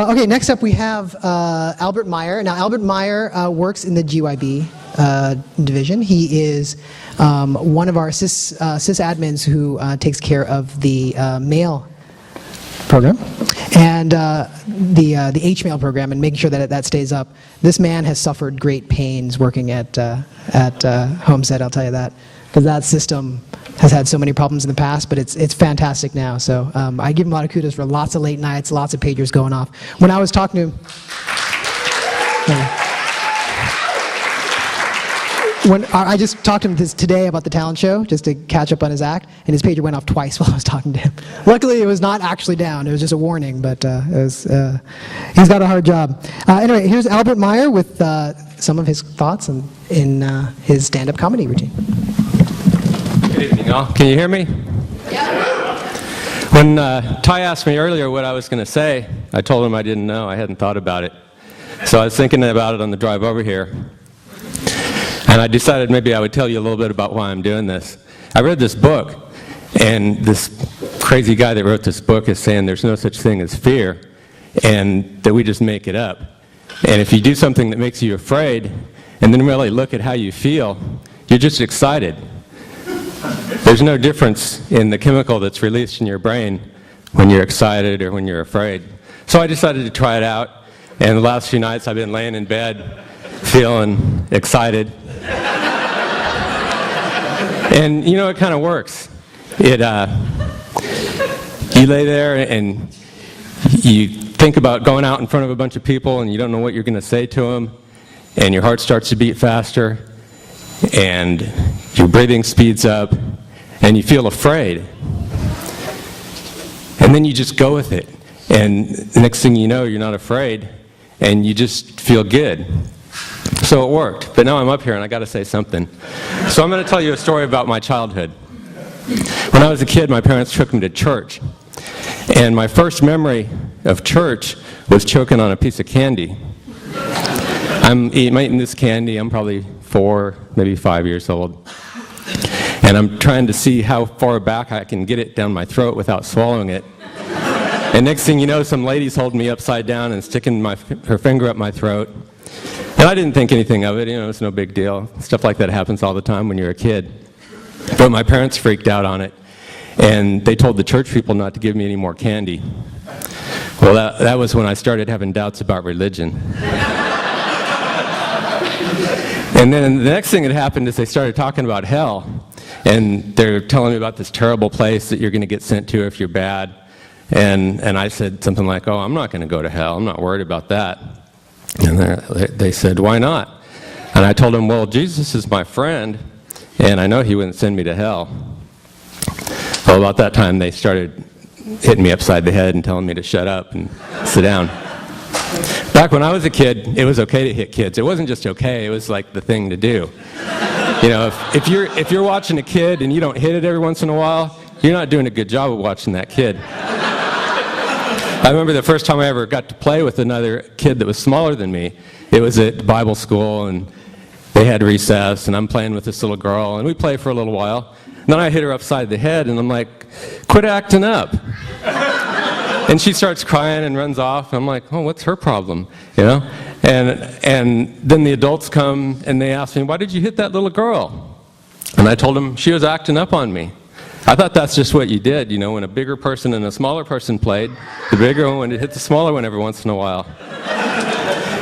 Okay, next up we have Albert Meyer. Now, Albert Meyer works in the GYB division. He is one of our sysadmins who takes care of the mail program and the HMail program, and making sure that that stays up. This man has suffered great pains working at Homestead, I'll tell you that, because that system has had so many problems in the past, but it's fantastic now. So I give him a lot of kudos for lots of late nights, lots of pagers going off. When I was talking to him, when I just talked to him today about the talent show, just to catch up on his act, and his pager went off twice while I was talking to him. Luckily, it was not actually down. It was just a warning, but he's got a hard job. Anyway, here's Albert Meyer with some of his thoughts in his stand-up comedy routine. Good evening, all. Can you hear me? Yeah. When Ty asked me earlier what I was going to say, I told him I didn't know. I hadn't thought about it. So I was thinking about it on the drive over here. And I decided maybe I would tell you a little bit about why I'm doing this. I read this book, and this crazy guy that wrote this book is saying there's no such thing as fear, and that we just make it up. And if you do something that makes you afraid, and then really look at how you feel, you're just excited. There's no difference in the chemical that's released in your brain when you're excited or when you're afraid. So I decided to try it out, and the last few nights I've been laying in bed feeling excited. And you know, it kind of works. You lay there and you think about going out in front of a bunch of people and you don't know what you're going to say to them, and your heart starts to beat faster, and your breathing speeds up, and you feel afraid. And then you just go with it, and the next thing you know, you're not afraid, and you just feel good. So it worked, but now I'm up here and I got to say something. So I'm going to tell you a story about my childhood. When I was a kid, my parents took me to church, and my first memory of church was choking on a piece of candy. I'm eating this candy, I'm probably 4, maybe 5 years old, and I'm trying to see how far back I can get it down my throat without swallowing it. And next thing you know, some lady's holding me upside down and sticking her finger up my throat. And I didn't think anything of it, you know, it's no big deal. Stuff like that happens all the time when you're a kid. But my parents freaked out on it, and they told the church people not to give me any more candy. Well, that was when I started having doubts about religion. And then the next thing that happened is they started talking about hell, and they're telling me about this terrible place that you're going to get sent to if you're bad. And I said something like, oh, I'm not going to go to hell, I'm not worried about that. And they said, why not? And I told them, well, Jesus is my friend, and I know he wouldn't send me to hell. Well, about that time, they started hitting me upside the head and telling me to shut up and sit down. Back when I was a kid, it was okay to hit kids. It wasn't just okay, it was like the thing to do. You know, if you're watching a kid and you don't hit it every once in a while, you're not doing a good job of watching that kid. I remember the first time I ever got to play with another kid that was smaller than me. It was at Bible school, and they had recess, and I'm playing with this little girl, and we play for a little while. And then I hit her upside the head, and I'm like, quit acting up. And she starts crying and runs off, and I'm like, oh, what's her problem, you know? And then the adults come, and they ask me, why did you hit that little girl? And I told them she was acting up on me. I thought that's just what you did, you know, when a bigger person and a smaller person played, the bigger one would hit the smaller one every once in a while.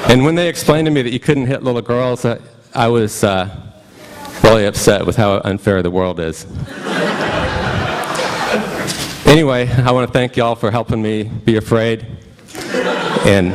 And when they explained to me that you couldn't hit little girls, I was really upset with how unfair the world is. Anyway, I want to thank y'all for helping me be afraid, and